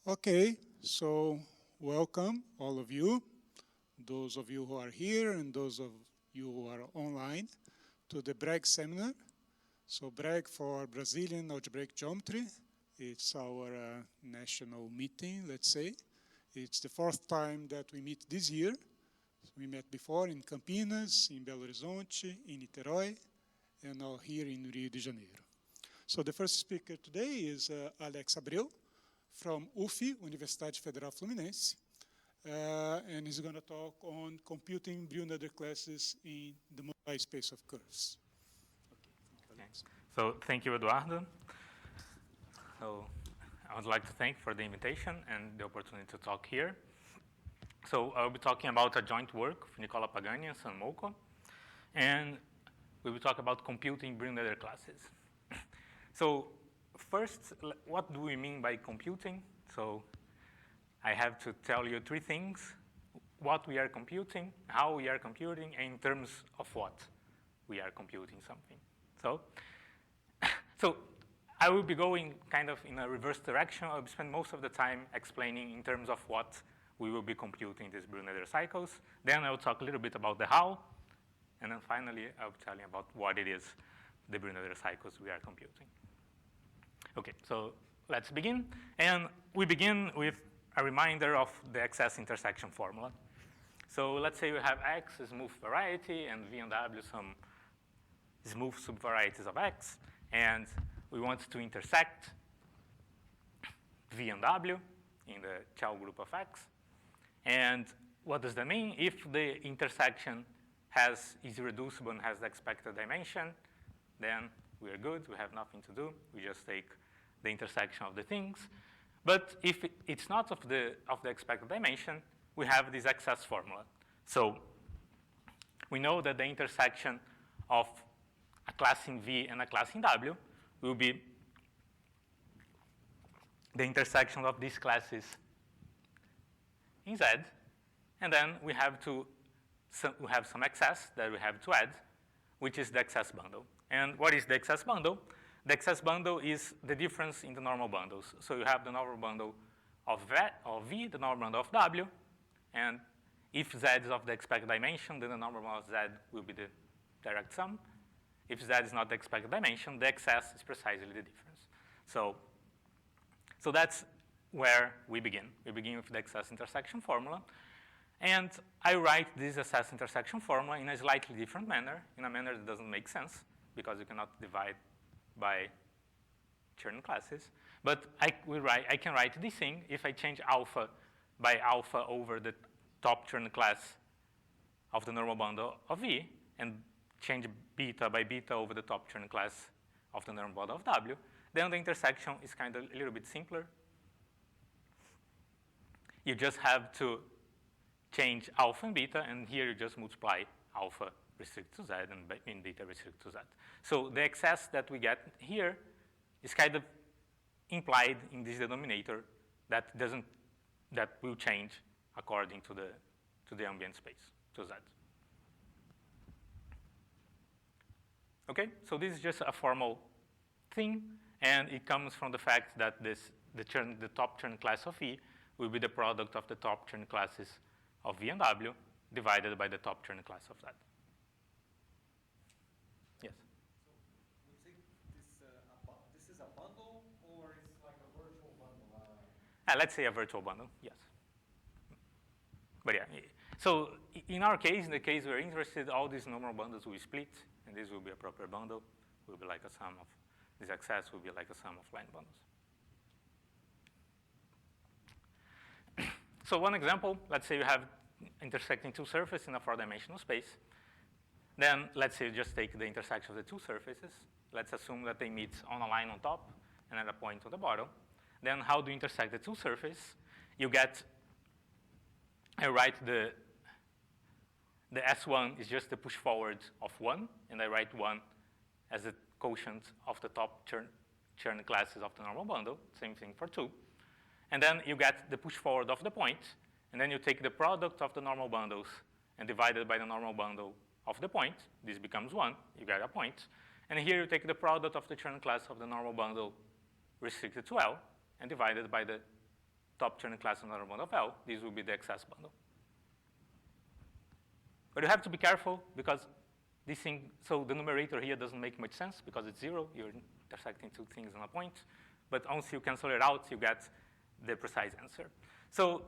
Okay, so welcome all of you, those of you who are here and those of you who are online, to the BREG seminar. So BREG for Brazilian Algebraic Geometry. It's our national meeting, let's say. It's the fourth time that we meet this year. We met before in Campinas, in Belo Horizonte, in Niterói, and now here in Rio de Janeiro. So the first speaker today is Alex Abreu from UF, Universidade Federal Fluminense, and he's going to talk on computing Brill-Noether classes in the multi-space of curves. Okay. So thank you, Eduardo. So I would like to thank for the invitation and the opportunity to talk here. So I'll be talking about a joint work of Nicola Pagani and San Moco, and we will talk about computing Brill-Noether classes. So first, what do we mean by computing? So I have to tell you three things: what we are computing, how we are computing, and in terms of what we are computing something. So I will be going kind of in a reverse direction. I'll spend most of the time explaining in terms of what we will be computing these Brill-Noether cycles. Then I'll talk a little bit about the how, and then finally I'll tell you about what it is, the Brill-Noether cycles we are computing. Okay, so let's begin. And we begin with a reminder of the excess intersection formula. So let's say we have X, a smooth variety, and V and W, some smooth subvarieties of X. And we want to intersect V and W in the Chow group of X. And what does that mean? If the intersection is reducible and has the expected dimension, then we are good. We have nothing to do. We just take the intersection of the things. But if it's not of the expected dimension, we have this excess formula. So we know that the intersection of a class in V and a class in W will be the intersection of these classes in Z. And then we have some excess that we have to add, which is the excess bundle. And what is the excess bundle? The excess bundle is the difference in the normal bundles. So you have the normal bundle of V, the normal bundle of W, and if Z is of the expected dimension, then the normal bundle of Z will be the direct sum. If Z is not the expected dimension, the excess is precisely the difference. So that's where we begin. We begin with the excess intersection formula. And I write this excess intersection formula in a slightly different manner, in a manner that doesn't make sense, because you cannot divide by Chern classes. But I can write this thing if I change alpha by alpha over the top Chern class of the normal bundle of V, and change beta by beta over the top Chern class of the normal bundle of W, then the intersection is kind of a little bit simpler. You just have to change alpha and beta, and here you just multiply alpha restricted to Z and beta restricted to Z. So the excess that we get here is kind of implied in this denominator that will change according to the ambient space, to Z. Okay, so this is just a formal thing, and it comes from the fact that the top Chern class of E will be the product of the top Chern classes of V and W divided by the top Chern class of Z. Yes? So we think this is a bundle, or it's like a virtual bundle? Let's say a virtual bundle, yes. But yeah, so in our case, in the case we're interested, all these normal bundles will split, and this will be a proper bundle. Will be like a sum of, this excess will be like a sum of line bundles. So one example, let's say you have intersecting two surfaces in a four-dimensional space. Then let's say you just take the intersection of the two surfaces. Let's assume that they meet on a line on top and at a point on the bottom. Then how do you intersect the two surfaces? You get, I write the S1 is just the push forward of 1, and I write 1 as the quotient of the top Chern classes of the normal bundle. Same thing for 2. And then you get the push forward of the point, and then you take the product of the normal bundles and divide it by the normal bundle of the point. This becomes 1. You get a point. And here you take the product of the Chern class of the normal bundle restricted to L and divide it by the top Chern class of the normal bundle of L, this will be the excess bundle. But you have to be careful because this thing, so the numerator here doesn't make much sense because it's 0. You're intersecting two things on a point. But once you cancel it out, you get the precise answer. So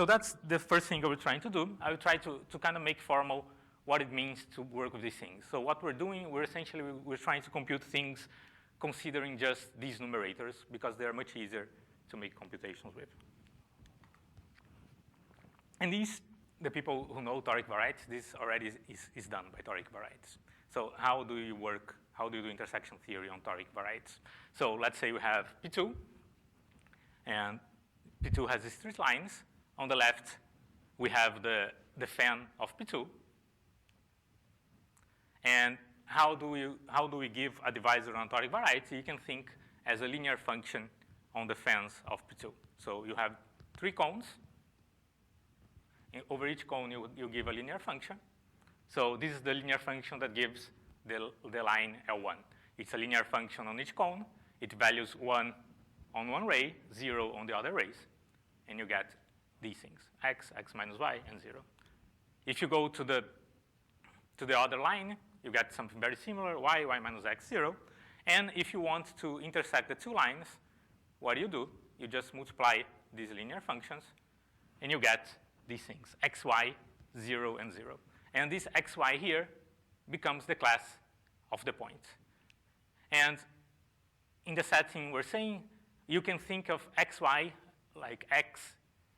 that's the first thing I was trying to do. I will try to kind of make formal what it means to work with these things. So what we're doing, we're trying to compute things considering just these numerators because they're much easier to make computations with. And these, the people who know toric varieties, this already is done by toric varieties. So how do you work, how do you do intersection theory on toric varieties? So let's say we have P2, and P2 has these three lines. On the left, we have the fan of P2. And how do we give a divisor on toric variety? You can think as a linear function on the fans of P2. So you have three cones. Over each cone, you give a linear function. So this is the linear function that gives the line L1. It's a linear function on each cone. It values 1 on one ray, 0 on the other rays. And you get these things, x, x minus y, and 0. If you go to the other line, you get something very similar, y, y minus x, 0. And if you want to intersect the two lines, what do? You just multiply these linear functions, and you get these things, xy, 0, and 0. And this xy here becomes the class of the point. And in the setting we're saying, you can think of xy like x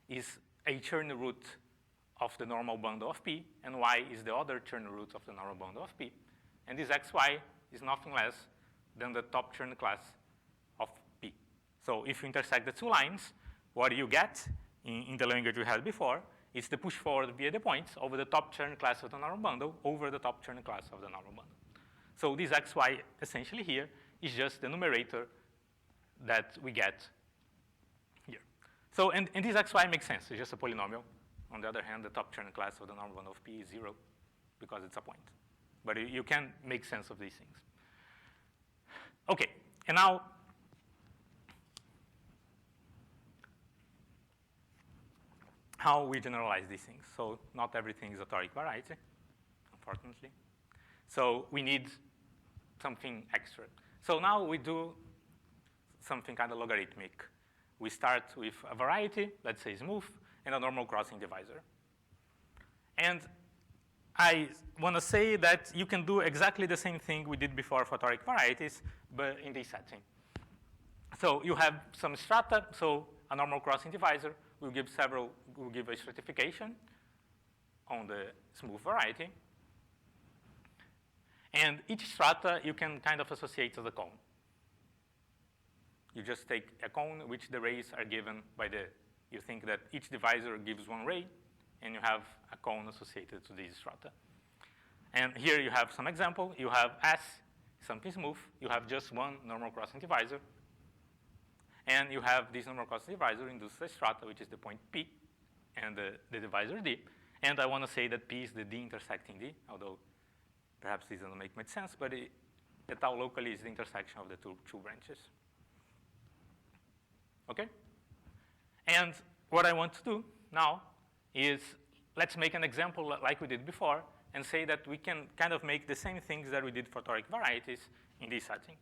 is a Chern root of the normal bundle of P, and y is the other Chern root of the normal bundle of P. And this xy is nothing less than the top Chern class of P. So if you intersect the two lines, what do you get in the language we had before? It's the push forward via the points over the top Chern class of the normal bundle over the top Chern class of the normal bundle. So this xy essentially here is just the numerator that we get here. So, and this xy makes sense. It's just a polynomial. On the other hand, the top Chern class of the normal bundle of P is 0 because it's a point. But you can make sense of these things. OK, and now how we generalize these things. So not everything is a toric variety, unfortunately. So we need something extra. So now we do something kind of logarithmic. We start with a variety, let's say smooth, and a normal crossing divisor. And I want to say that you can do exactly the same thing we did before for toric varieties, but in this setting. So you have some strata. So a normal crossing divisor will give a stratification on the smooth variety. And each strata you can kind of associate as a cone. You just take a cone which the rays are given by you think that each divisor gives one ray, and you have a cone associated to these strata. And here you have some example. You have S, something smooth. You have just one normal crossing divisor. And you have this normal crossing divisor induces a strata, which is the point P, and the divisor D. And I want to say that P is the D intersecting D, although perhaps this doesn't make much sense, but the tau locally is the intersection of the two branches. OK? And what I want to do now is let's make an example like we did before and say that we can kind of make the same things that we did for toric varieties in this setting.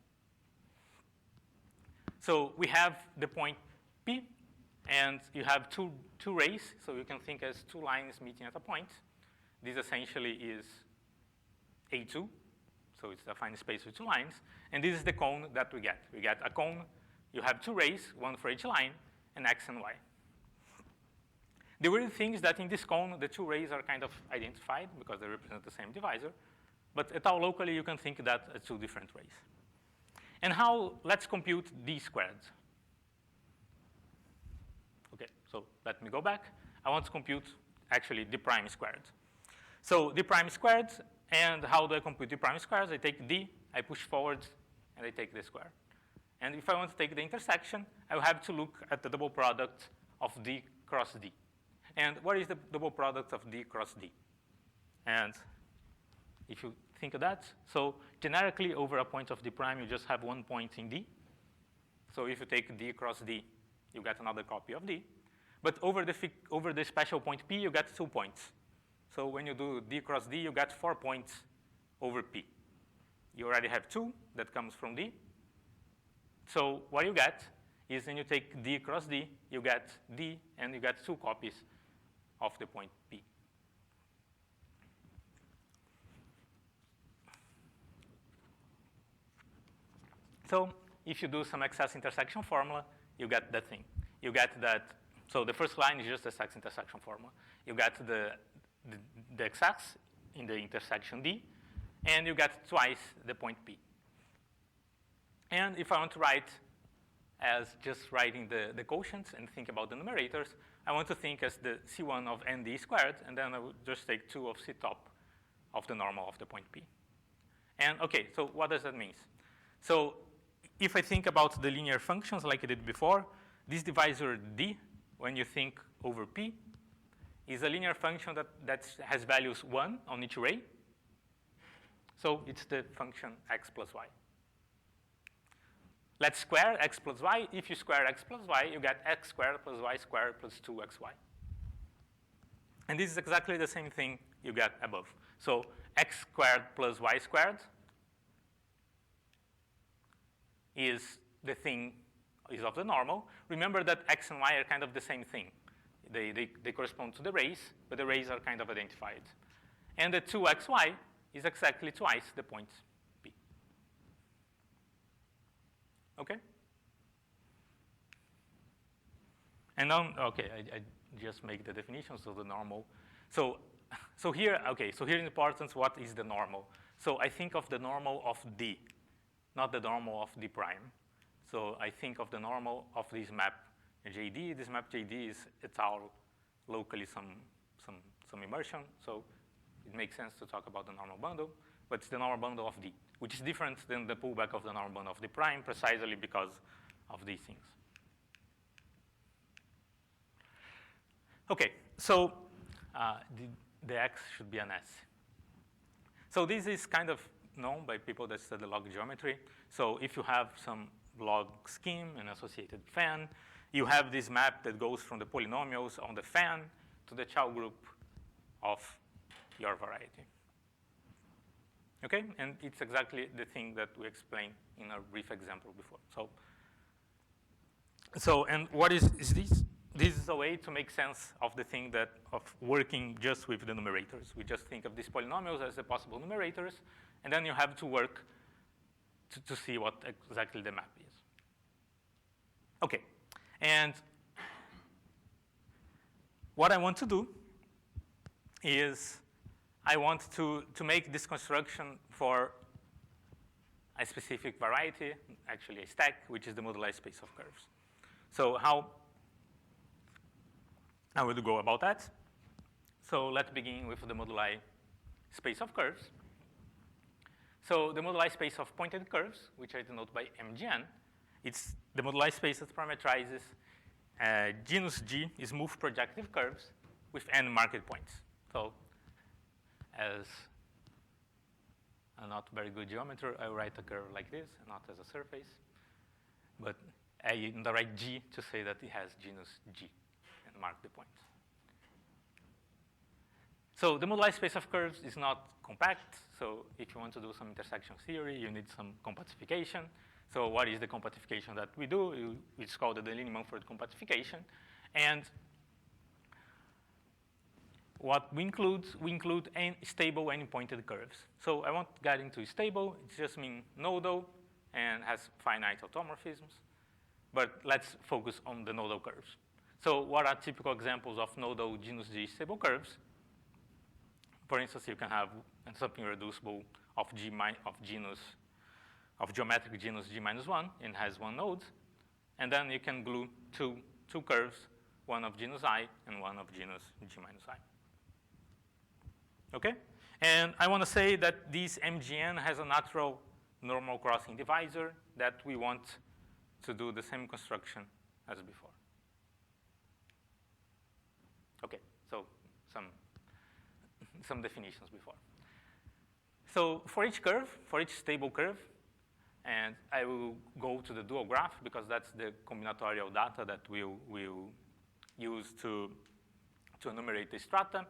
So we have the point P, and you have two rays, so you can think as two lines meeting at a point. This essentially is A2, so it's a finite space with two lines. And this is the cone that we get. We get a cone. You have two rays, one for each line, and x and y. The weird thing is that in this cone, the two rays are kind of identified because they represent the same divisor. But at tau locally, you can think that as two different rays. And let's compute d squared. OK, so let me go back. I want to compute, actually, d prime squared. So d prime squared, and how do I compute d prime squared? I take d, I push forward, and I take the square. And if I want to take the intersection, I will have to look at the double product of d cross d. And what is the double product of d cross d? And if you think of that, so generically over a point of d prime, you just have one point in d. So if you take d cross d, you get another copy of D. But over the special point P, you get 2 points. So when you do D cross D, you get 4 points over P. You already have 2 that comes from D. So what you get is when you take D cross D, you get D, and you get 2 copies of the point P. So if you do some excess intersection formula, you get that thing. You get that, so the first line is just the sex intersection formula. You get the excess in the intersection D, and you get twice the point P. And if I want to write as just writing the quotients and think about the numerators, I want to think as the C1 of ND squared, and then I would just take 2 of C top of the normal of the point P. And OK, so what does that mean? So if I think about the linear functions like I did before, this divisor D, when you think over P, is a linear function that has values 1 on each ray. So it's the function x plus y. Let's square x plus y. If you square x plus y, you get x squared plus y squared plus 2xy. And this is exactly the same thing you get above. So x squared plus y squared is the thing is of the normal. Remember that x and y are kind of the same thing. They correspond to the rays, but the rays are kind of identified. And the 2xy is exactly twice the point P. OK? And now, OK, I just make the definitions of the normal. So here, OK, so here in importance, what is the normal? So I think of the normal of D, not the normal of D prime. So I think of the normal of this map JD. This map JD is it's our locally some immersion. So it makes sense to talk about the normal bundle. But it's the normal bundle of D, which is different than the pullback of the normal bundle of D prime precisely because of these things. OK, so the X should be an S. So this is kind of known by people that study log geometry. So if you have some log scheme and associated fan, you have this map that goes from the polynomials on the fan to the Chow group of your variety. OK? And it's exactly the thing that we explained in our brief example before. So and what is this? This is a way to make sense of the thing of working just with the numerators. We just think of these polynomials as the possible numerators, and then you have to work to see what exactly the map is. OK. And what I want to do is I want to make this construction for a specific variety, actually a stack, which is the moduli space of curves. So how I would go about that? So let's begin with the moduli space of curves. So the moduli space of pointed curves, which I denote by MGN, it's the moduli space that parameterizes genus G is smooth projective curves with n marked points. So as a not very good geometer, I write a curve like this, not as a surface. But I write G to say that it has genus G and mark the points. So the moduli space of curves is not compact. So if you want to do some intersection theory, you need some compactification. So what is the compactification that we do? It's called the Delaunay-Mumford compactification. And what we include stable and pointed curves. So I won't get into stable. It just means nodal and has finite automorphisms. But let's focus on the nodal curves. So what are typical examples of nodal genus G stable curves? For instance, you can have something reducible of geometric genus G minus 1 and has 1 node. And then you can glue two curves, one of genus I and one of genus G minus I. OK? And I want to say that this MGN has a natural normal crossing divisor that we want to do the same construction as before. OK, so some definitions before. So for each curve, for each stable curve, And I will go to the dual graph because that's the combinatorial data that we'll use to enumerate the strata.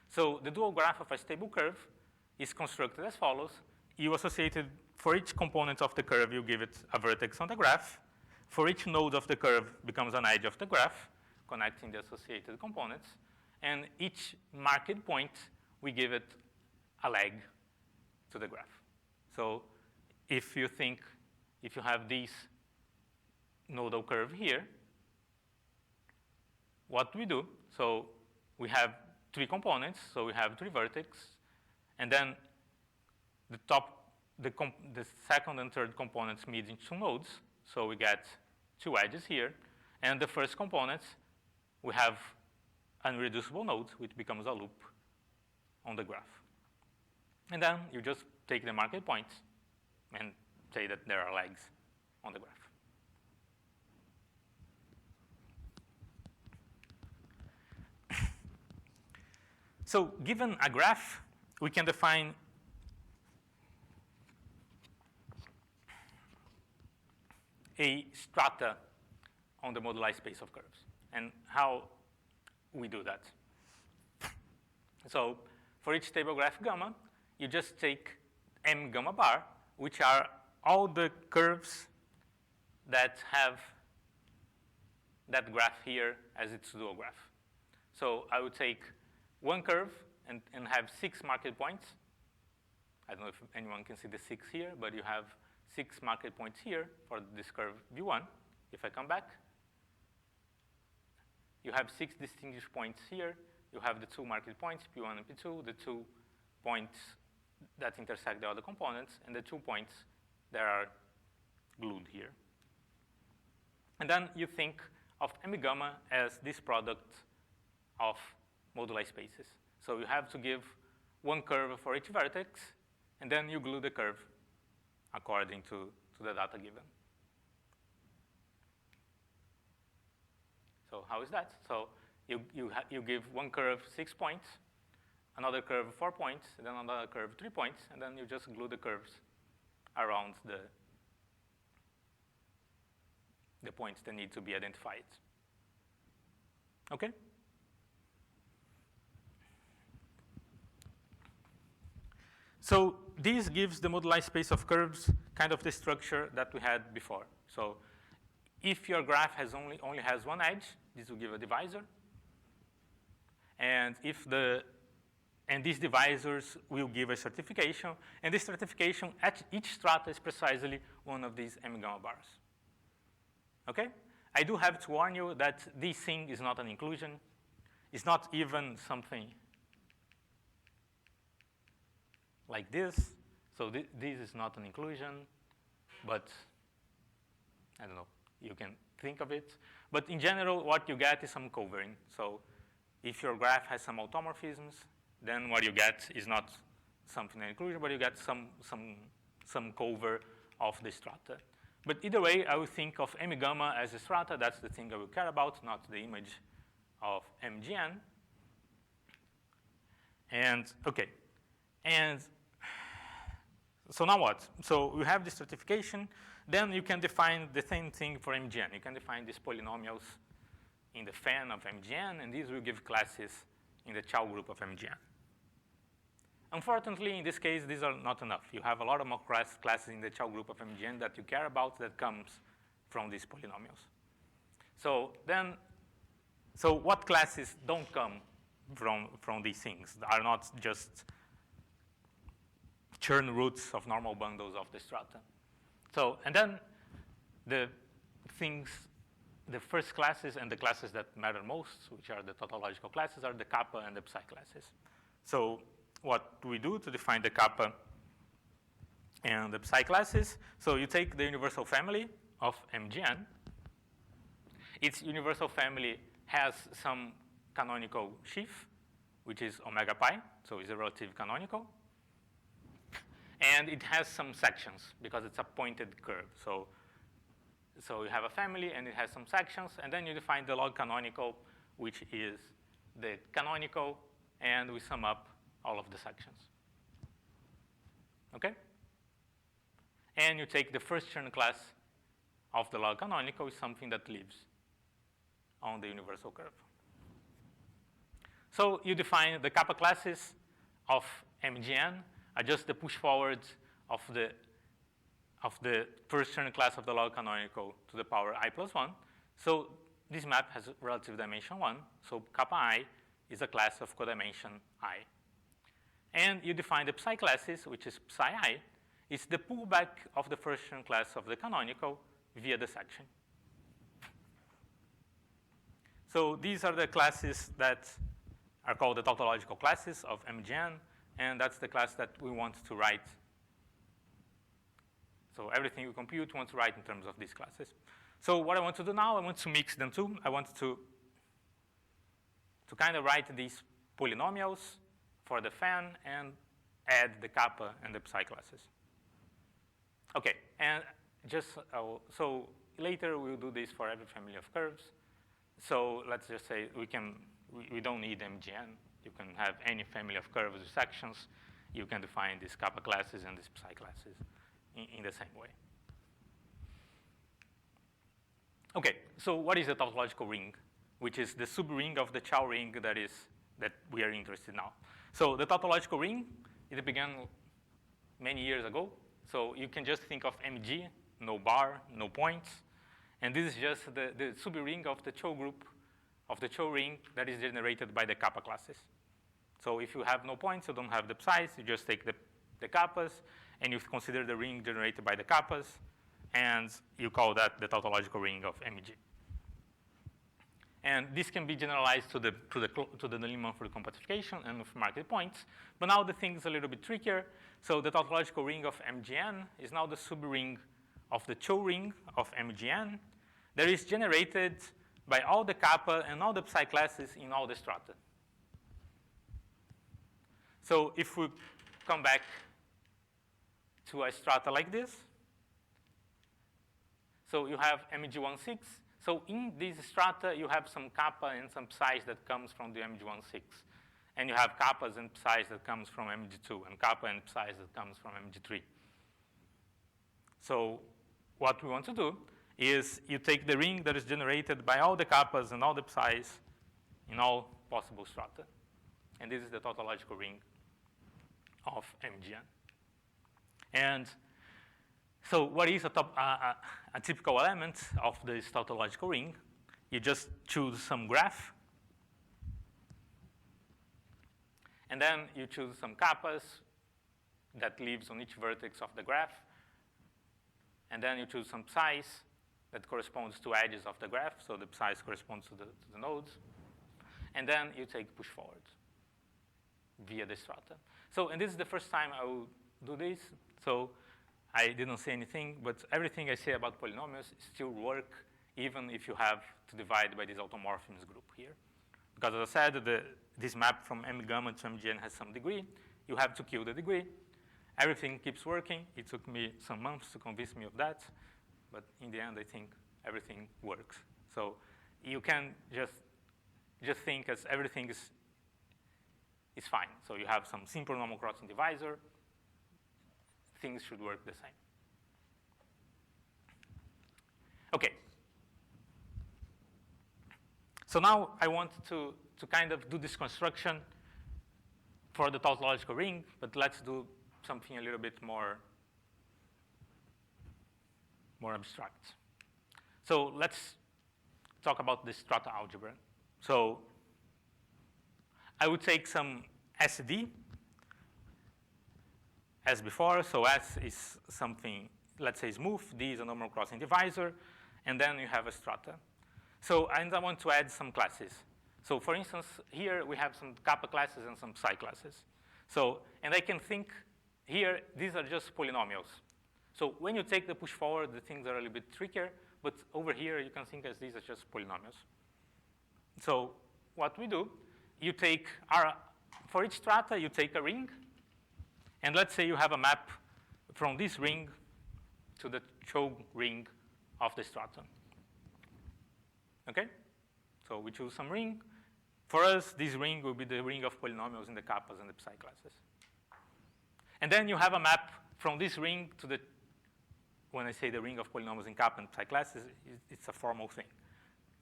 So the dual graph of a stable curve is constructed as follows. You associated, for each component of the curve, you give it a vertex on the graph. For each node of the curve becomes an edge of the graph, connecting the associated components. And each marked point, we give it a leg to the graph. So if you have this nodal curve here, what we do, so we have 3 components, so we have 3 vertices, and then the second and third components meet in 2 nodes, so we get 2 edges here, and the first components, we have an irreducible node, which becomes a loop on the graph. And then you just take the marked points and say that there are legs on the graph. So given a graph, we can define a strata on the moduli space of curves. And how we do that? So for each stable graph gamma, you just take m gamma bar, which are all the curves that have that graph here as its dual graph. So I would take one curve and have 6 marked points. I don't know if anyone can see the 6 here, but you have 6 marked points here for this curve V1. If I come back, you have 6 distinguished points here. You have the 2 marked points, P1 and P2, the 2 points that intersect the other components, and the 2 points that are glued here. And then you think of m gamma as this product of moduli spaces. So you have to give one curve for each vertex, and then you glue the curve according to the data given. So how is that? So you give one curve 6 points, another curve 4 points, and then another curve 3 points, and then you just glue the curves around the points that need to be identified. Okay? So this gives the moduli space of curves kind of the structure that we had before. So if your graph only has one edge, this will give a divisor. And these divisors will give a certification. And this certification at each strata is precisely one of these m gamma bars. Okay? I do have to warn you that this thing is not an inclusion. It's not even something like this. So this is not an inclusion, but I don't know, you can think of it. But in general, what you get is some covering. So if your graph has some automorphisms, then what you get is not something an inclusion, but you get some cover of the strata. But either way, I would think of m gamma as a strata. That's the thing I will care about, not the image of mgn. And okay, and so now what? So we have the stratification. Then you can define the same thing for mgn. You can define these polynomials in the fan of mgn, and these will give classes in the Chow group of mgn. Unfortunately, in this case, these are not enough. You have a lot of more classes in the Chow group of mgn that you care about that comes from these polynomials. So what classes don't come from these things, are not just churn roots of normal bundles of the strata. So, and then the first classes and the classes that matter most, which are the tautological classes, are the kappa and the psi classes. So what do we do to define the kappa and the psi classes? So you take the universal family of mgn. Its universal family has some canonical sheaf, which is omega pi, so it's a relative canonical. And it has some sections because it's a pointed curve. So you have a family and it has some sections, and then you define the log canonical, which is the canonical, and we sum up all of the sections. Okay? and you take the first Chern class of the log canonical is something that lives on the universal curve. So you define the kappa classes of MGN are just the push forwards of the first Chern class of the log canonical to the power I plus 1. So this map has relative dimension 1. So kappa I is a class of codimension I. And you define the psi classes, which is psi I. It's the pullback of the first Chern class of the canonical via the section. So these are the classes that are called the tautological classes of MGN, and that's the class that we want to write. So everything we compute, we want to write in terms of these classes. So what I want to do now, I want to mix them two. I want to kind of write these polynomials for the fan and add the kappa and the psi classes. Okay, and just so later we'll do this for every family of curves. So let's just say we don't need MGN. You can have any family of curves with sections. You can define these kappa classes and these psi classes in the same way. Okay, so what is a tautological ring, which is the subring of the Chow ring that we are interested in now. So the tautological ring, it began many years ago. So you can just think of MG, no bar, no points. And this is just the subring of the Chow group, of the Chow ring that is generated by the kappa classes. So if you have no points, you don't have the psi's, you just take the kappas, and you consider the ring generated by the kappas, and you call that the tautological ring of MEG. And this can be generalized to the lemma for the compactification and of marked points. But now the thing is a little bit trickier. So the tautological ring of MGN is now the subring of the Chow ring of MGN that is generated by all the kappa and all the psi classes in all the strata. So if we come back to a strata like this, so you have MEG16. So in this strata, you have some kappa and some psi's that comes from the MEG16. And you have kappas and psi's that comes from MEG2, and kappa and psi's that comes from MEG3. So what we want to do is you take the ring that is generated by all the kappas and all the psi's in all possible strata. And this is the tautological ring of MGN. And so what is a typical element of this tautological ring? You just choose some graph. And then you choose some kappas that lives on each vertex of the graph. And then you choose some psi's that corresponds to edges of the graph. So the psi's corresponds to the nodes. And then you take push forward via the strata. So, and this is the first time I will do this. So I didn't say anything, but everything I say about polynomials still work even if you have to divide by this automorphisms group here. Because as I said, this map from M gamma to MGN has some degree. You have to kill the degree. Everything keeps working. It took me some months to convince me of that. But in the end, I think everything works. So you can just think as everything is fine. So you have some simple normal crossing divisor. Things should work the same. Okay. So now I want to kind of do this construction for the tautological ring, but let's do something a little bit more abstract. So let's talk about the strata algebra. So I would take some SD as before. So S is something, let's say, smooth. D is a normal crossing divisor. And then you have a strata. So and I want to add some classes. So for instance, here we have some kappa classes and some psi classes. So, and I can think here, these are just polynomials. So when you take the push forward, the things are a little bit trickier. But over here, you can think as these are just polynomials. So what we do, you take for each strata, you take a ring. And let's say you have a map from this ring to the Chow ring of the strata. Okay? So we choose some ring. For us, this ring will be the ring of polynomials in the kappas and the psi classes. And then you have a map from this ring to the when I say the ring of polynomials in kappa and psi classes, it's a formal thing.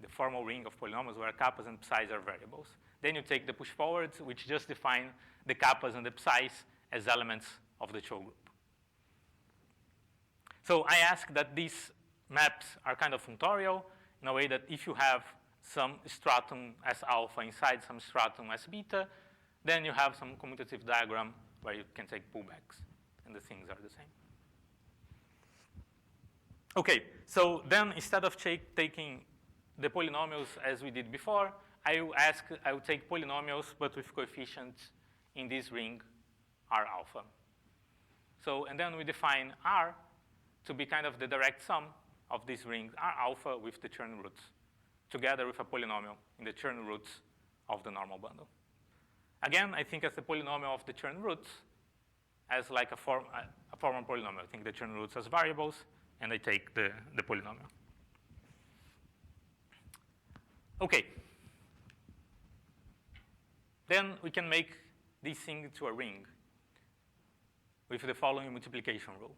The formal ring of polynomials where kappas and psis are variables. Then you take the push forwards, which just define the kappas and the psis as elements of the Chow group. So I ask that these maps are kind of functorial in a way that if you have some stratum S alpha inside some stratum S beta, then you have some commutative diagram where you can take pullbacks, and the things are the same. Okay, so then instead of taking the polynomials as we did before, I will take polynomials but with coefficients in this ring R alpha. So, and then we define R to be kind of the direct sum of this ring R alpha with the Chern roots, together with a polynomial in the Chern roots of the normal bundle. Again, I think as the polynomial of the Chern roots as like a formal polynomial. I think the Chern roots as variables, and I take the polynomial. Okay. Then we can make this thing to a ring with the following multiplication rule.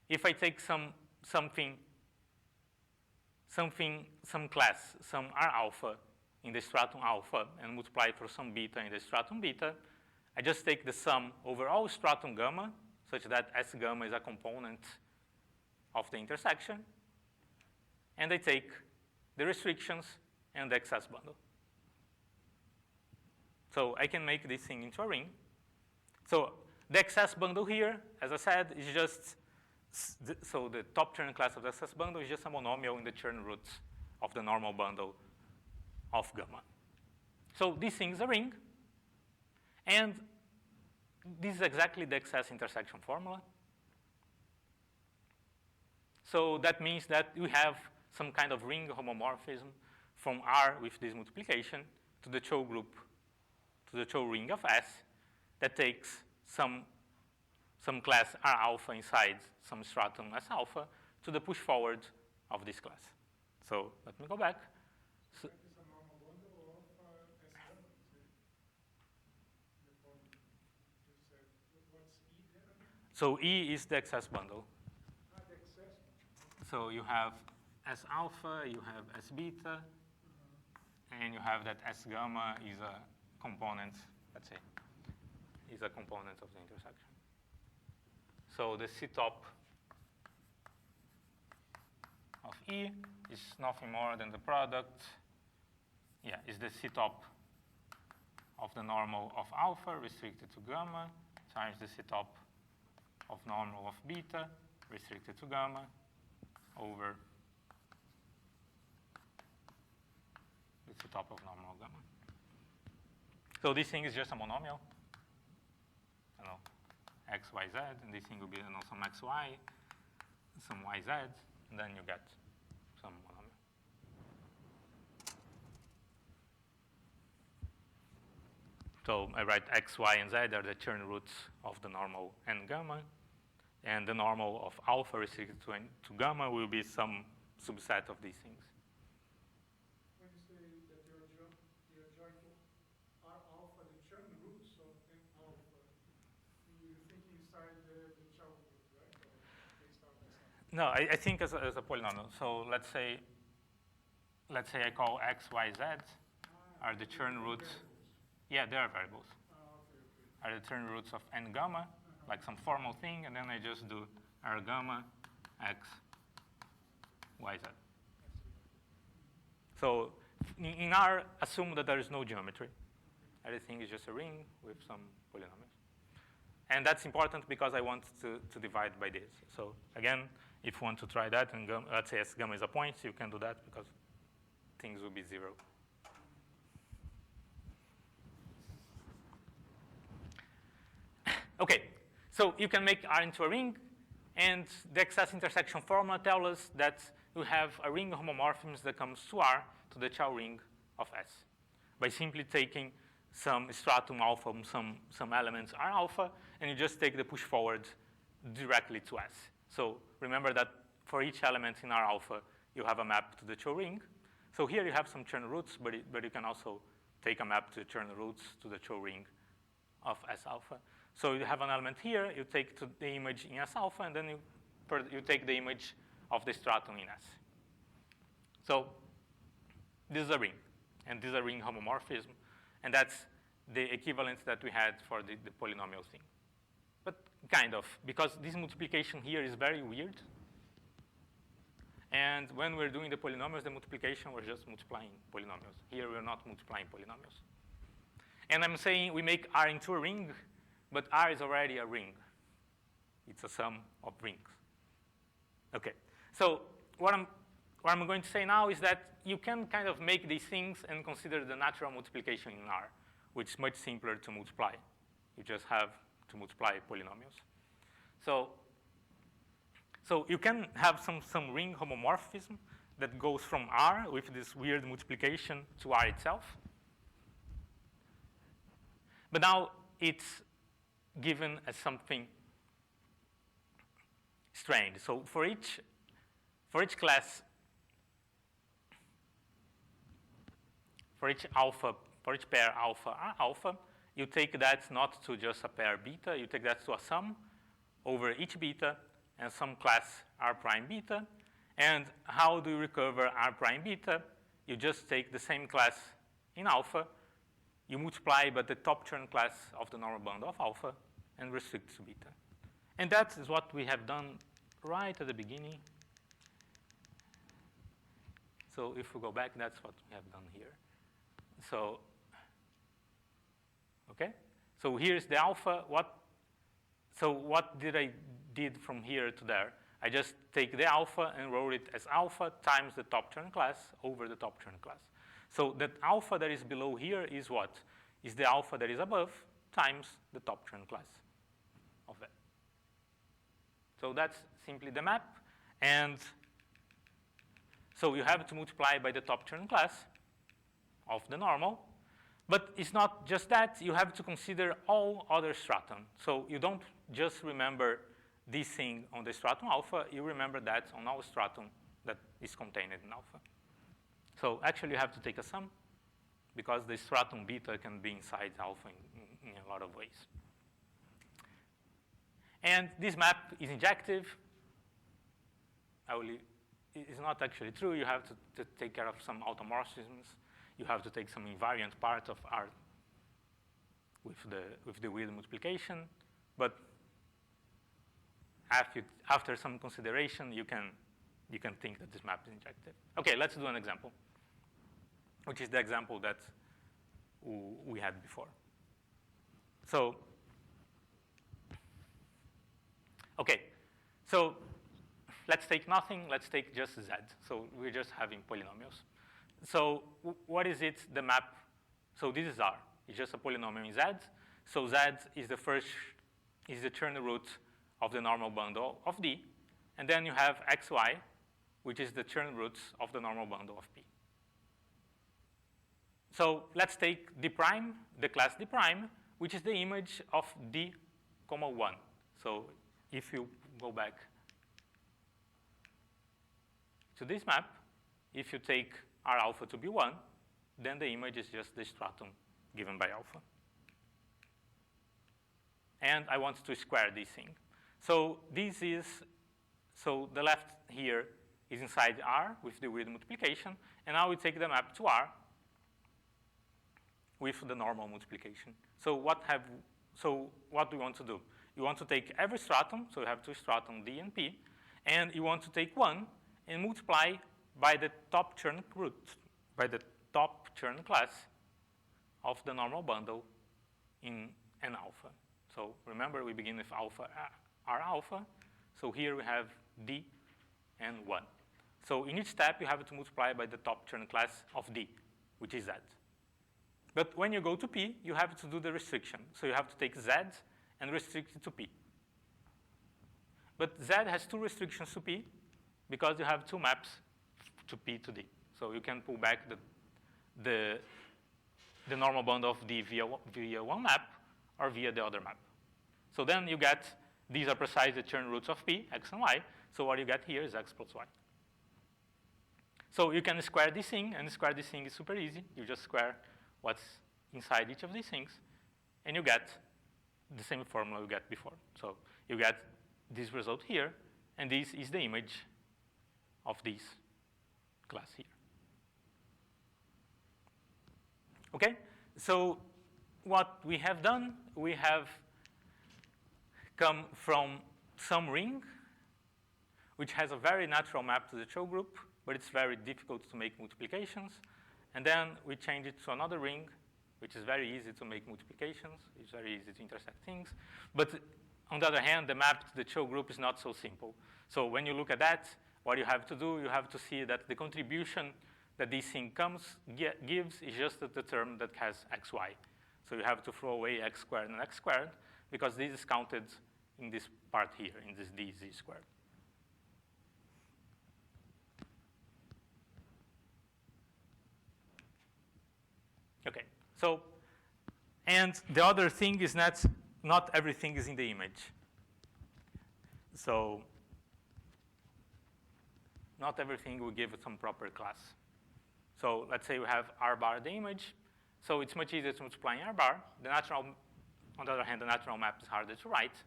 If I take some class, some R alpha in the stratum alpha and multiply it for some beta in the stratum beta, I just take the sum over all stratum gamma, such that S gamma is a component of the intersection, and I take the restrictions and the excess bundle. So I can make this thing into a ring. So the excess bundle here, as I said, is just, so the top Chern class of the excess bundle is just a monomial in the Chern roots of the normal bundle of gamma. So this thing is a ring, and this is exactly the excess intersection formula. So that means that we have some kind of ring homomorphism from R with this multiplication to the Chow group, to the Chow ring of S that takes some class R alpha inside some stratum S alpha to the push forward of this class. So let me go back. So, so E is the excess bundle. So you have S alpha, you have S beta, and you have that S gamma is a component, let's say, is a component of the intersection. So the C top of E is nothing more than the product, is the C top of the normal of alpha restricted to gamma times the C top of normal of beta restricted to gamma over the C top of normal gamma. So this thing is just a monomial. X, Y, Z, and this thing will be some X, Y, some Y, Z, and then you get some monomial. So I write X, Y, and Z are the Chern roots of the normal n gamma, and the normal of alpha restricted to gamma will be some subset of these things. When you say that you're joint to R alpha, the Chern roots of n alpha, you're thinking inside the Chow group, right? Or based on this? No, I think as a polynomial. So let's say I call X, Y, Z are the Chern roots. Yeah, they are variables. Okay. Are the Chern roots of n gamma, like some formal thing, and then I just do R gamma, X, Y, Z. So in R, assume that there is no geometry. Everything is just a ring with some polynomials. And that's important because I want to divide by this. So again, if you want to try that, and let's say S gamma is a point, you can do that because things will be 0. Okay, so you can make R into a ring, and the excess intersection formula tells us that we have a ring of homomorphisms that comes to R to the Chow ring of S by simply taking some stratum alpha, some elements R alpha, and you just take the push forward directly to S. So remember that for each element in R alpha, you have a map to the Chow ring. So here you have some Chern roots, but you can also take a map to the Chern roots to the Chow ring of S alpha. So you have an element here, you take to the image in S alpha, and then you you take the image of the stratum in S. So this is a ring, and this is a ring homomorphism, and that's the equivalent that we had for the polynomial thing. But kind of, because this multiplication here is very weird. And when we're doing the polynomials, the multiplication, we're just multiplying polynomials. Here, we're not multiplying polynomials. And I'm saying we make R into a ring, but R is already a ring. It's a sum of rings. OK. So what I'm going to say now is that you can kind of make these things and consider the natural multiplication in R, which is much simpler to multiply. You just have to multiply polynomials. So you can have some ring homomorphism that goes from R with this weird multiplication to R itself. But now it's given as something strange. So for each class, for each pair alpha R alpha, you take that not to just a pair beta, you take that to a sum over each beta and some class R prime beta. And how do you recover R prime beta? You just take the same class in alpha, you multiply by the top term class of the normal bundle of alpha and restrict to beta. And that is what we have done right at the beginning. So if we go back, that's what we have done here. So, OK? So here's the alpha. So what did I did from here to there? I just take the alpha and wrote it as alpha times the top term class over the top term class. So that alpha that is below here is what? Is the alpha that is above times the top term class of that. So that's simply the map. And so you have to multiply by the top term class of the normal. But it's not just that. You have to consider all other stratum. So you don't just remember this thing on the stratum alpha. You remember that on all stratum that is contained in alpha. So actually, you have to take a sum, because the stratum beta can be inside alpha in a lot of ways. And this map is injective. It's not actually true. You have to take care of some automorphisms. You have to take some invariant part of R with the weird multiplication. But after some consideration, you can think that this map is injective. OK, let's do an example, which is the example that we had before. So, OK, so let's take nothing. Let's take just Z. So we're just having polynomials. So what is it, the map? So this is R. It's just a polynomial in Z. So Z is the Chern root of the normal bundle of D. And then you have xy, which is the Chern root of the normal bundle of P. So let's take D prime, the class D prime, which is the image of D, 1. So if you go back to this map, if you take R alpha to be 1, then the image is just the stratum given by alpha. And I want to square this thing. So so the left here is inside R with the weird multiplication. And now we take the map to R with the normal multiplication. So what do you want to do? You want to take every stratum. So you have two stratum, D and P. And you want to take 1 and multiply by the top Chern root, by the top Chern class of the normal bundle in an alpha. So remember, we begin with alpha R alpha. So here we have D and 1. So in each step, you have to multiply by the top Chern class of D, which is Z. But when you go to P, you have to do the restriction. So you have to take Z and restrict it to P. But Z has two restrictions to P, because you have two maps to P to D. So you can pull back the normal bundle of D via one map or via the other map. So then you get, these are precisely the Chern roots of P, x and y. So what you get here is x plus y. So you can square this thing, and square this thing is super easy. You just square what's inside each of these things, and you get the same formula you get before. So you get this result here, and this is the image of this class here. Okay, so what we have done, we have come from some ring, which has a very natural map to the show group, but it's very difficult to make multiplications. And then we change it to another ring, which is very easy to make multiplications. It's very easy to intersect things. But on the other hand, the map to the show group is not so simple. So when you look at that, what you have to do, you have to see that the contribution that this thing gives is just the term that has xy. So you have to throw away x squared and x squared, because this is counted in this part here, in this dz squared. Okay, so, and the other thing is that not everything is in the image. So not everything will give some proper class. So let's say we have r bar the image. So it's much easier to multiply r bar. The natural, on the other hand, the natural map is harder to write.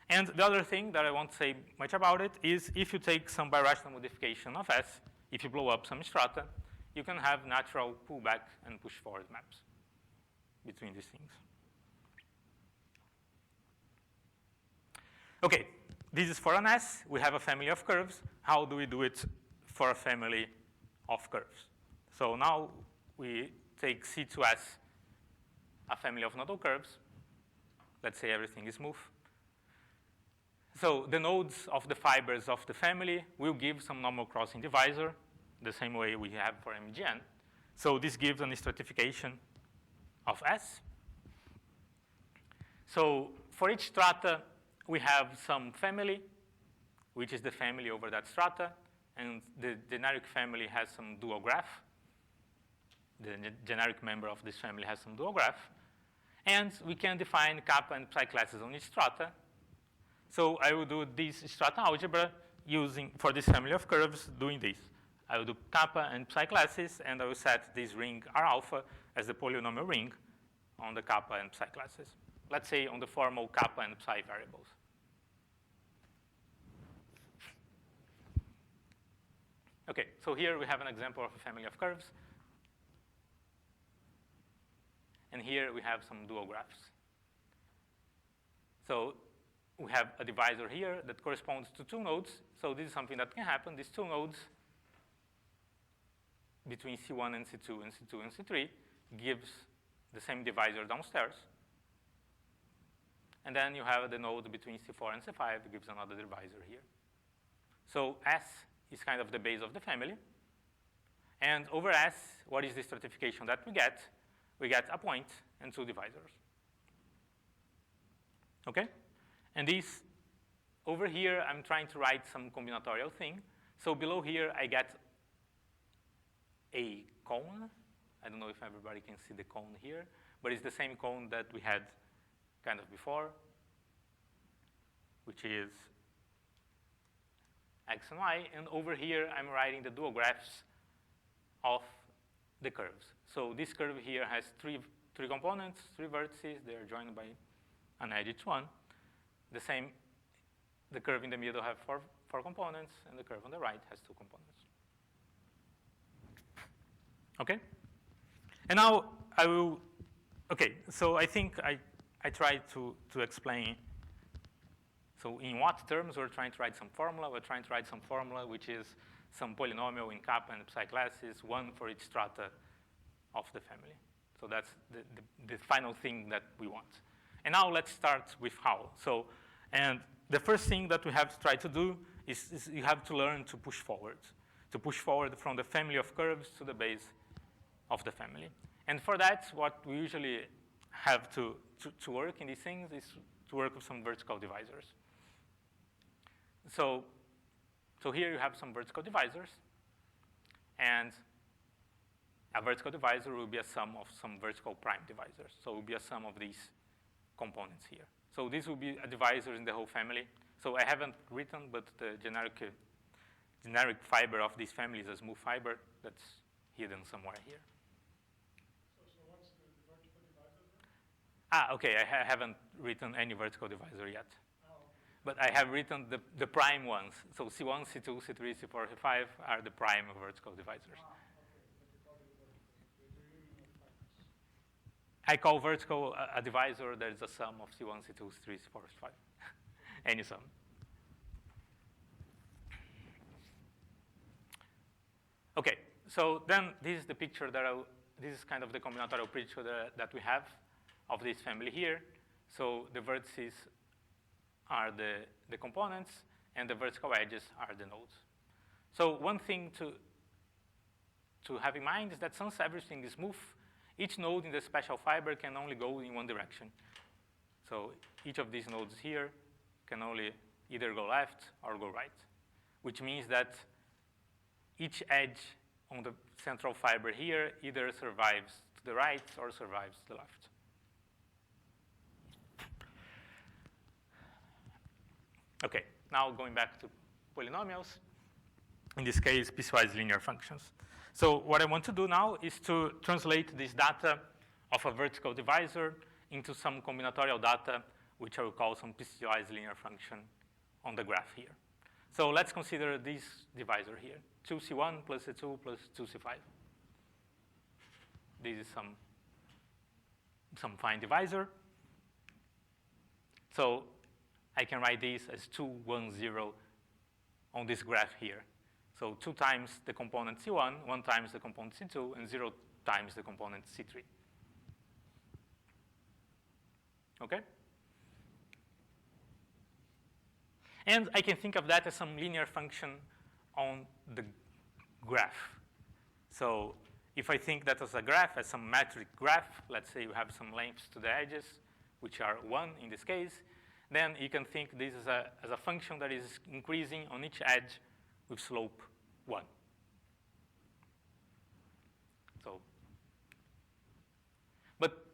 And the other thing that I won't say much about it is if you take some birational modification of S, if you blow up some strata, you can have natural pullback and push forward maps between these things. Okay, this is for an S. We have a family of curves. How do we do it for a family of curves? So now we take C2S, a family of nodal curves. Let's say everything is smooth. So the nodes of the fibers of the family will give some normal crossing divisor, the same way we have for MGN. So this gives an stratification of S. So for each strata, we have some family, which is the family over that strata, and the generic family has some dual graph. The generic member of this family has some dual graph. And we can define kappa and psi classes on each strata. So I will do this strata algebra using, for this family of curves, doing this. I will do kappa and psi classes, and I will set this ring R alpha as the polynomial ring on the kappa and psi classes. Let's say on the formal kappa and psi variables. Okay, so here we have an example of a family of curves. And here we have some dual graphs. So we have a divisor here that corresponds to two nodes. So this is something that can happen. These two nodes between C1 and C2 and C2 and C3 gives the same divisor downstairs. And then you have the node between C4 and C5 gives another divisor here. So S is kind of the base of the family. And over S, what is the stratification that we get? We get a point and two divisors. Okay? And this, over here, I'm trying to write some combinatorial thing. So below here, I get a cone. I don't know if everybody can see the cone here, but it's the same cone that we had kind of before, which is x and y. And over here, I'm writing the dual graphs of the curves. So this curve here has three components, three vertices. They are joined by an edge each one. The same, the curve in the middle has four components, and the curve on the right has two components. Okay? And now I will, okay, so I think I tried to explain. So in what terms we're trying to write some formula? We're trying to write some formula which is some polynomial in kappa and psi classes, one for each strata of the family. So that's the final thing that we want. And now let's start with how. So, and the first thing that we have to try to do is you have to learn to push forward from the family of curves to the base of the family. And for that, what we usually have to work in these things is to work with some vertical divisors. So here you have some vertical divisors, and a vertical divisor will be a sum of some vertical prime divisors. So it will be a sum of these components here. So this will be a divisor in the whole family. So I haven't written, but the generic fiber of this family is a smooth fiber that's hidden somewhere here. So what's the vertical divisor then? Okay, I haven't written any vertical divisor yet. Oh, okay. But I have written the prime ones. So C1, C2, C3, C4, C5 are the prime vertical divisors. I call vertical a divisor that is a sum of C1, C2, C3, C4, C5. Any sum. Okay, so then this is the picture that this is kind of the combinatorial picture that we have of this family here. So the vertices are the components, and the vertical edges are the nodes. So one thing to have in mind is that since everything is smooth, each node in the special fiber can only go in one direction. So each of these nodes here can only either go left or go right, which means that each edge on the central fiber here either survives to the right or survives to the left. Okay, now going back to polynomials, in this case, piecewise linear functions. So what I want to do now is to translate this data of a vertical divisor into some combinatorial data, which I will call some piecewise linear function on the graph here. So let's consider this divisor here, 2C1 plus C2 plus 2C5. This is some fine divisor. So I can write this as 2, 1, 0 on this graph here. So 2 times the component C1, 1 times the component C2, and 0 times the component C3. Okay? And I can think of that as some linear function on the graph. So if I think that as a graph, as some metric graph, let's say you have some lengths to the edges, which are 1 in this case, then you can think this as a function that is increasing on each edge with slope 1. So, but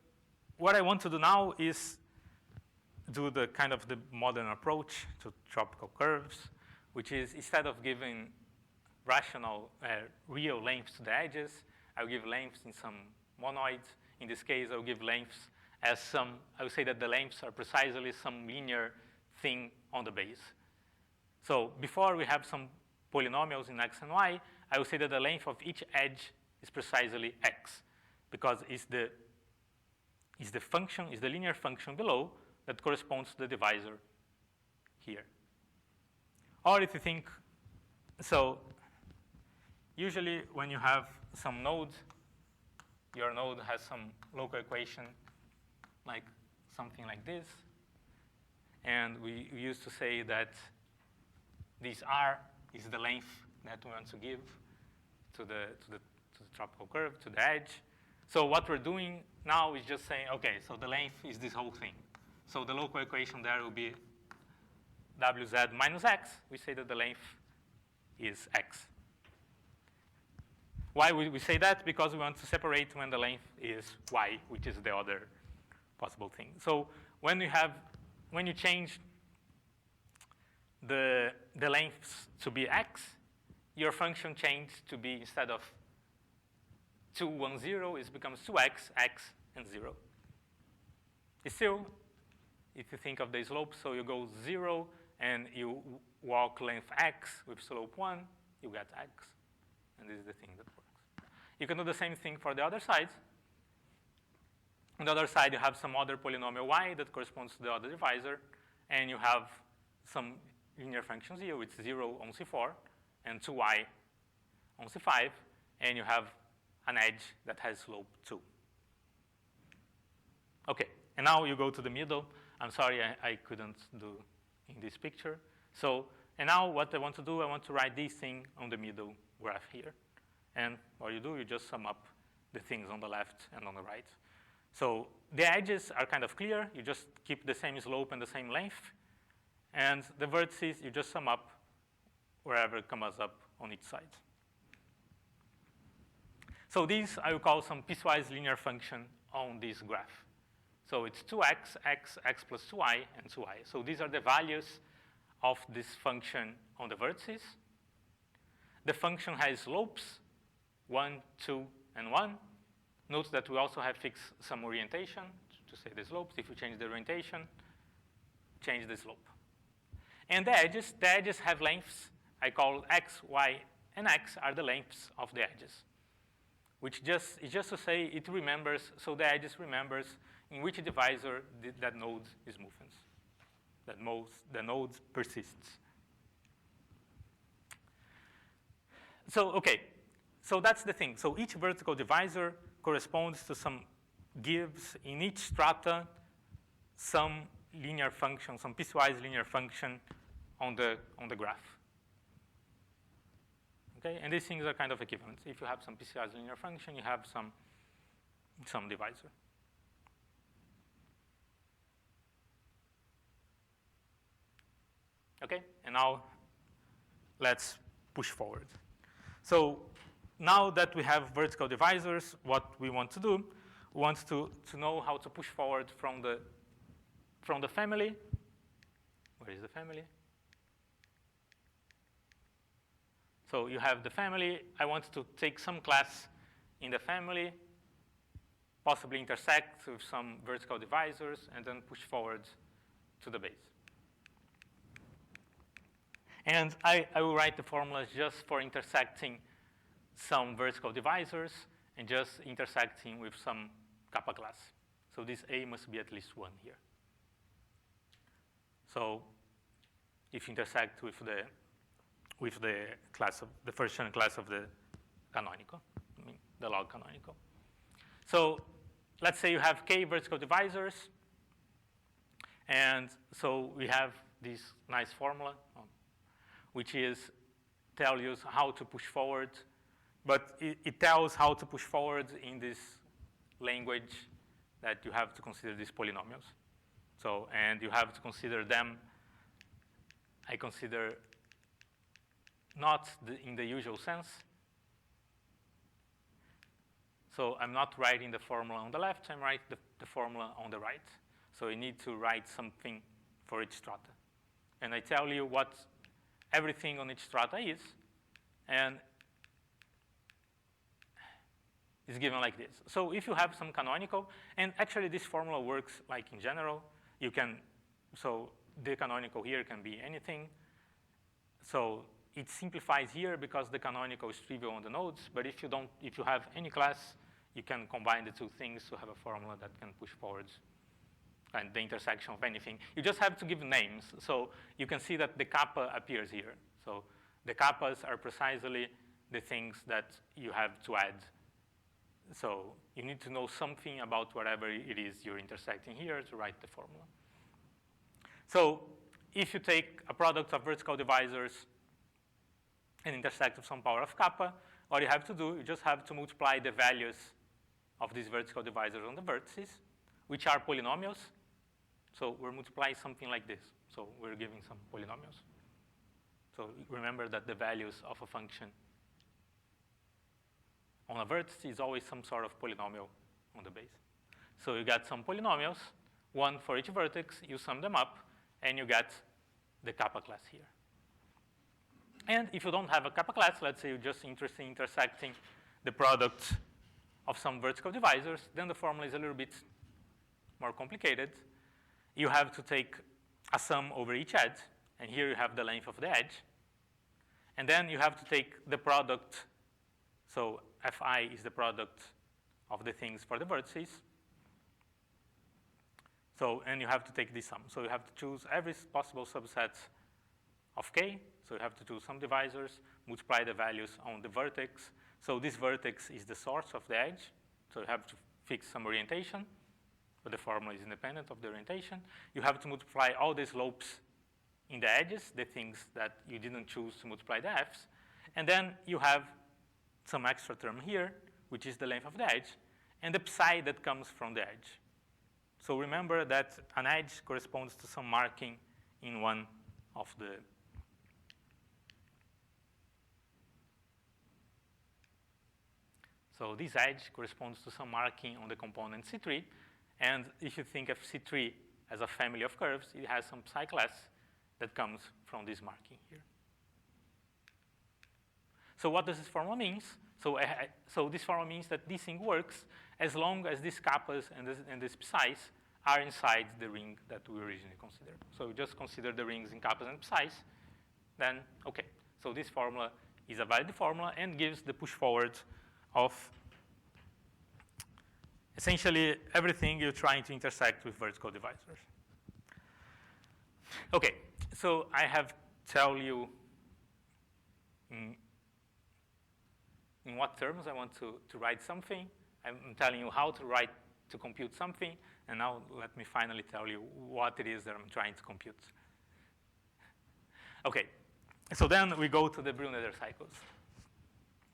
what I want to do now is do the kind of the modern approach to tropical curves, which is instead of giving rational, real lengths to the edges, I'll give lengths in some monoids. In this case, I'll give lengths as some, I would say that the lengths are precisely some linear thing on the base. So before we have some polynomials in x and y, I would say that the length of each edge is precisely x, because it's the linear function below that corresponds to the divisor here. Or if you think, so usually when you have some node, your node has some local equation like something like this. And we used to say that this R is the length that we want to give to the tropical curve, to the edge. So what we're doing now is just saying, okay, so the length is this whole thing. So the local equation there will be WZ minus X. We say that the length is X. Why we say that? Because we want to separate when the length is Y, which is the other possible thing. So when you change the lengths to be X, your function changed to be, instead of 2, 1, 0, it becomes 2x, x, and 0. It's still, if you think of the slope, so you go 0, and you walk length x with slope 1, you get x. And this is the thing that works. You can do the same thing for the other side. On the other side, you have some other polynomial y that corresponds to the other divisor, and you have some linear functions here with 0 on C4 and 2y on C5, and you have an edge that has slope 2. Okay, and now you go to the middle. I'm sorry I couldn't do in this picture. So, and now what I want to do, I want to write this thing on the middle graph here. And what you do, you just sum up the things on the left and on the right. So the edges are kind of clear. You just keep the same slope and the same length. And the vertices, you just sum up wherever it comes up on each side. So these I will call some piecewise linear function on this graph. So it's 2x, x, x plus 2y, and 2y. So these are the values of this function on the vertices. The function has slopes, 1, 2, and 1. Note that we also have fixed some orientation to say the slopes. If you change the orientation, change the slope. And the edges have lengths. I call x, y, and x are the lengths of the edges, which is just to say it remembers, so the edges remembers in which divisor that node is moving, the node persists. So, okay, so that's the thing. So each vertical divisor corresponds to gives in each strata some linear function, some piecewise linear function on the graph. Okay, and these things are kind of equivalent. If you have some piecewise linear function, you have some divisor. Okay, and now let's push forward. So now that we have vertical divisors, what we want to do, we want to know how to push forward from the family. Where is the family? So you have the family. I want to take some class in the family, possibly intersect with some vertical divisors, and then push forward to the base. And I will write the formulas just for intersecting some vertical divisors and just intersecting with some kappa class. So this A must be at least 1 here. So if you intersect with the class of the first class of the canonical, the log canonical. So let's say you have k vertical divisors, and so we have this nice formula, which tells you how to push forward, but it tells how to push forward in this language that you have to consider these polynomials. So, and you have to consider them, I consider not in the usual sense. So I'm not writing the formula on the left, I'm writing the formula on the right. So you need to write something for each strata. And I tell you what everything on each strata is, and it's given like this. So if you have some canonical, and actually this formula works like in general, you can, so the canonical here can be anything. So it simplifies here because the canonical is trivial on the nodes, but if you have any class, you can combine the two things to have a formula that can push forwards and the intersection of anything. You just have to give names. So you can see that the kappa appears here. So the kappas are precisely the things that you have to add. So you need to know something about whatever it is you're intersecting here to write the formula. So if you take a product of vertical divisors and intersect with some power of kappa, all you have to do, you just have to multiply the values of these vertical divisors on the vertices, which are polynomials. So we're multiplying something like this. So we're giving some polynomials. So remember that the values of a function on a vertex is always some sort of polynomial on the base. So you got some polynomials, one for each vertex, you sum them up, and you get the kappa class here. And if you don't have a kappa class, let's say you're just interested in intersecting the product of some vertical divisors, then the formula is a little bit more complicated. You have to take a sum over each edge, and here you have the length of the edge. And then you have to take the product, so Fi is the product of the things for the vertices. So, and you have to take this sum. So you have to choose every possible subset of k. So you have to choose some divisors, multiply the values on the vertex. So this vertex is the source of the edge. So you have to fix some orientation, but the formula is independent of the orientation. You have to multiply all the slopes in the edges, the things that you didn't choose to multiply the f's. And then you have some extra term here, which is the length of the edge, and the psi that comes from the edge. So remember that an edge corresponds to some marking in one of the So this edge corresponds to some marking on the component C3. And if you think of C3 as a family of curves, it has some psi class that comes from this marking here. So what does this formula mean? So this formula means that this thing works as long as these kappas and these psi's are inside the ring that we originally considered. So we just consider the rings in kappas and psis, then okay. So this formula is a valid formula and gives the push forward of essentially everything you're trying to intersect with vertical divisors. Okay, so I have tell you in what terms I want to write something. I'm telling you how to write to compute something, and now let me finally tell you what it is that I'm trying to compute. Okay, so then we go to the Brill-Noether cycles.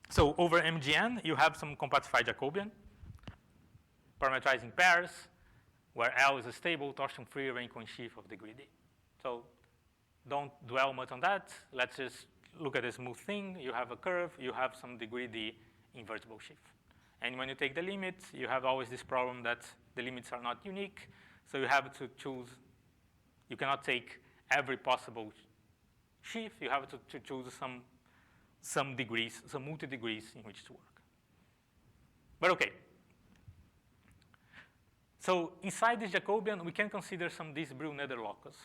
So over MGN, you have some compactified Jacobian, parametrizing pairs, where L is a stable torsion-free rank one sheaf of degree D. So don't dwell much on that. Let's just look at a smooth thing. You have a curve. You have some degree D invertible sheaf. And when you take the limits, you have always this problem that the limits are not unique. So you have to choose. You cannot take every possible sheaf. You have to choose some degrees, some multi-degrees in which to work. But OK. So inside this Jacobian, we can consider this Brill-Noether locus,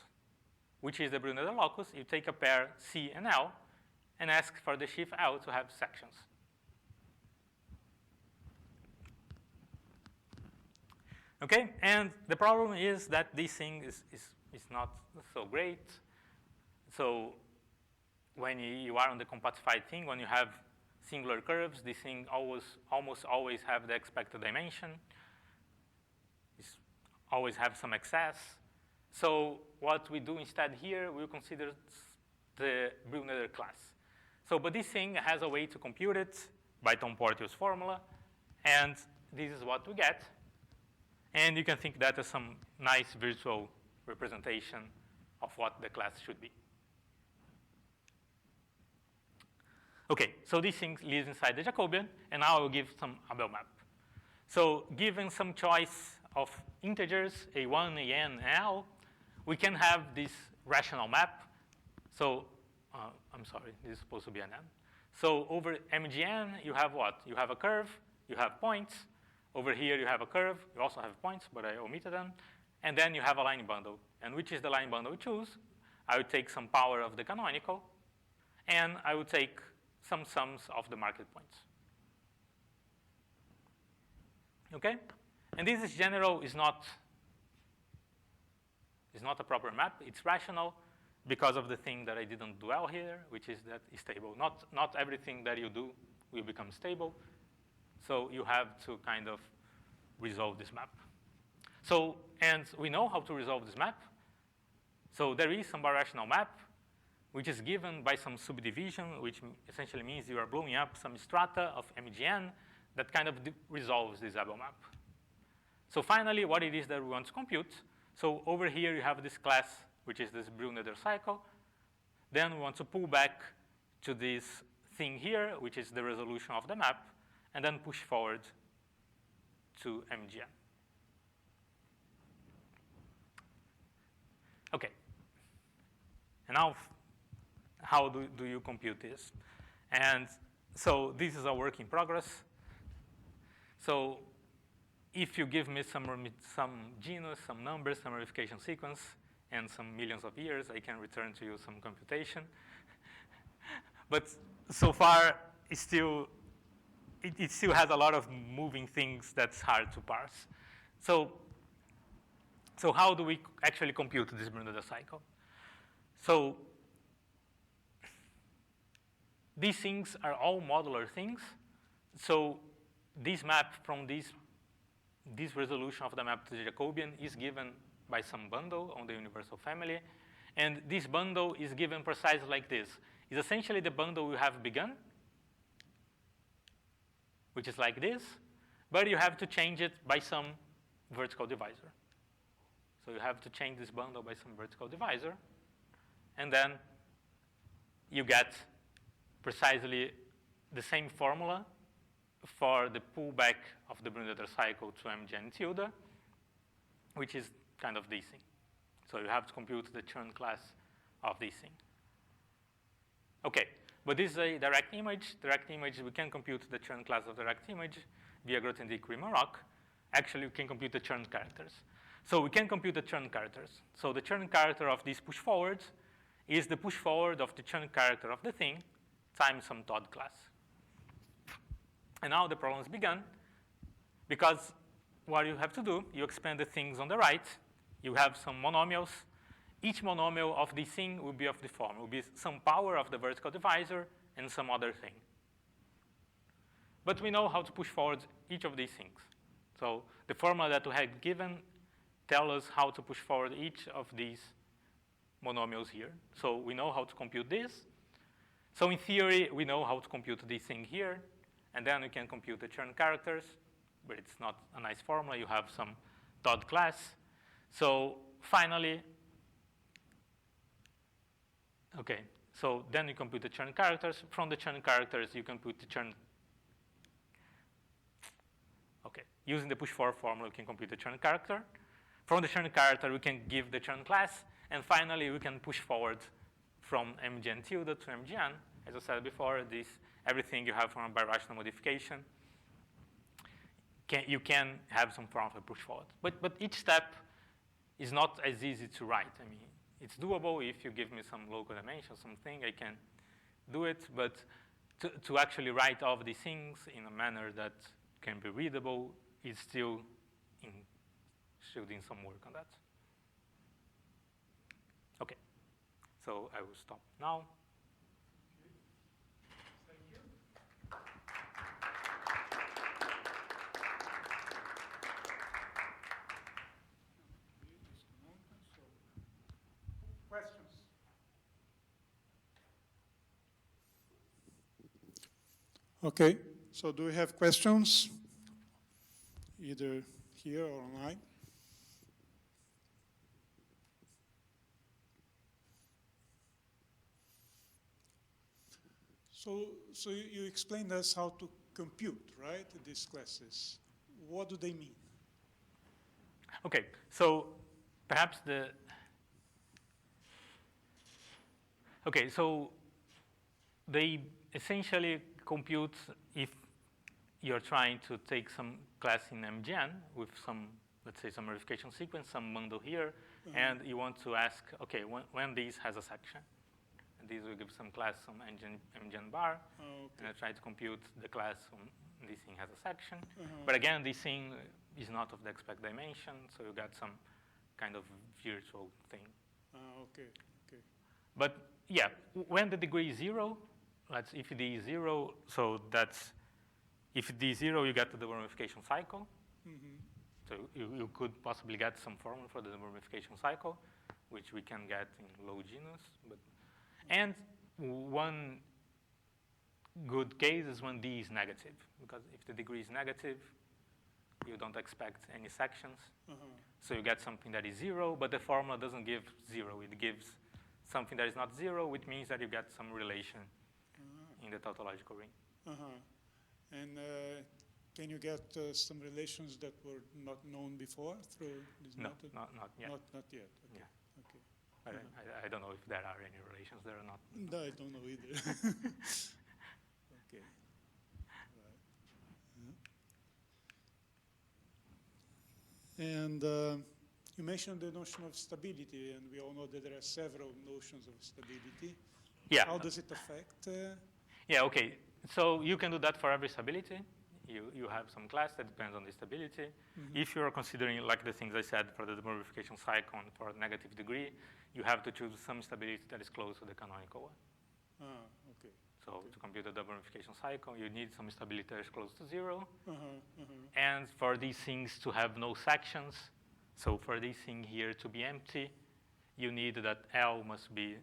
which is the Brill-Noether locus. You take a pair C and L and ask for the sheaf L to have sections. Okay, and the problem is that this thing is not so great. So when you are on the compactified thing, when you have singular curves, this thing almost always have the expected dimension. It's always have some excess. So what we do instead here, we'll consider the Brill-Noether class. So, but this thing has a way to compute it by Tom Portio's formula, and this is what we get. And you can think that as some nice virtual representation of what the class should be. Okay, so this thing lives inside the Jacobian, and now I will give some Abel map. So given some choice of integers, A1, AN, and L, we can have this rational map. So I'm sorry, this is supposed to be an N. So over MGN, you have what? You have a curve, you have points. Over here, you have a curve. You also have points, but I omitted them. And then you have a line bundle. And which is the line bundle we choose? I would take some power of the canonical, and I would take some sums of the market points. Okay? And this is general, is not a proper map. It's rational because of the thing that I didn't dwell here, which is that it's stable. Not everything that you do will become stable. So you have to kind of resolve this map. So, and we know how to resolve this map. So there is some birational map, which is given by some subdivision, which essentially means you are blowing up some strata of MGN that kind of resolves this Abel map. So finally, what it is that we want to compute. So over here, you have this class, which is this Brill-Noether cycle. Then we want to pull back to this thing here, which is the resolution of the map, and then push forward to MGN. Okay. And now, how do you compute this? And so this is a work in progress. So if you give me some genus, some numbers, some ramification sequence, and some millions of years, I can return to you some computation. But so far, it still has a lot of moving things that's hard to parse. So how do we actually compute this Brill-Noether cycle? So these things are all modular things. So this map from this resolution of the map to the Jacobian is given by some bundle on the universal family. And this bundle is given precisely like this. It's essentially the bundle we have begun, which is like this, but you have to change it by some vertical divisor. So you have to change this bundle by some vertical divisor, and then you get precisely the same formula for the pullback of the Brill-Noether cycle to MGN tilde, which is kind of this thing. So you have to compute the Chern class of this thing. Okay, but this is a direct image. Direct image, we can compute the Chern class of direct image via Grothendieck-Riemann-Roch. Actually, we can compute the Chern characters. So we can compute the churn characters. So the churn character of these push forwards is the push forward of the churn character of the thing times some Todd class. And now the problem's begun, because what you have to do, you expand the things on the right. You have some monomials. Each monomial of this thing will be of the form. It will be some power of the vertical divisor and some other thing. But we know how to push forward each of these things. So the formula that we had given tells us how to push forward each of these monomials here. So we know how to compute this. So in theory, we know how to compute this thing here. And then we can compute the churn characters. But it's not a nice formula. You have some Todd class. So finally, okay, so then you compute the churn characters. From the churn characters, you can put the churn. Okay, using the push forward formula, we can compute the churn character. From the churn character, we can give the churn class. And finally, we can push forward from mgn tilde to mgn. As I said before, everything you have from a birational modification, you can have some form of push forward. But each step is not as easy to write. I mean, it's doable if you give me some local dimension, something, I can do it. But to actually write all of these things in a manner that can be readable is still doing some work on that. Okay, so I will stop now. Thank you. Questions? Okay, so do we have questions, either here or online? So you explained us how to compute, right, these classes. What do they mean? Okay, so perhaps so they essentially compute if you're trying to take some class in mgn with some, let's say, some verification sequence, some bundle here, and you want to ask, okay, when this has a section. And these will give some class, some mgn bar, and I try to compute the class when this thing has a section. But again, this thing is not of the expect dimension, so you got some kind of virtual thing. Okay. But yeah, when the degree is 0, if d is 0, so that's, if d is 0, you get to the verification cycle. So you could possibly get some formula for the verification cycle, which we can get in low genus. And one good case is when d is negative, because if the degree is negative, you don't expect any sections. So you get something that is 0, but the formula doesn't give 0. It gives something that is not 0, which means that you get some relation in the tautological ring. And can you get some relations that were not known before through this method? Not yet. Not yet. Okay. Yeah. Okay. I don't know if there are any relations there or not. No, I don't know either. Okay. Right. And you mentioned the notion of stability, and we all know that there are several notions of stability. Yeah. How does it affect? Yeah, okay. So you can do that for every stability. You have some class that depends on the stability. If you're considering, like the things I said, for the verification cycle and for negative degree, you have to choose some stability that is close to the canonical one. Okay. So to compute the verification cycle, you need some stability that is close to 0. And for these things to have no sections, so for this thing here to be empty, you need that L must be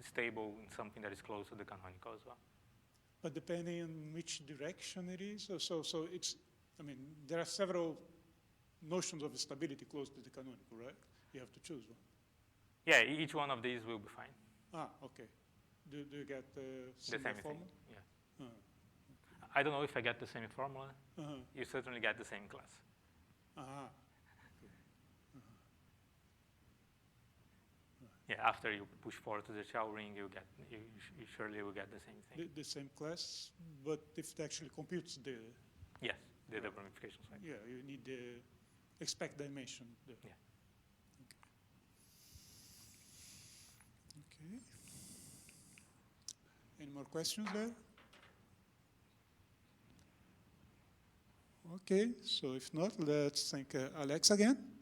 stable in something that is close to the canonical as well. But depending on which direction it is, so it's, I mean, there are several notions of stability close to the canonical, right? You have to choose one. Yeah, each one of these will be fine. Okay. Do you get The same same formula? thing, yeah. I don't know if I get the same formula. You certainly get the same class. Yeah, after you push forward to the shell ring, you surely will get the same thing. The same class, but if it actually computes the... Yes, the verification cycle. Yeah, you need the expect dimension there. Yeah. Okay. Any more questions there? Okay, so if not, let's thank Alex again.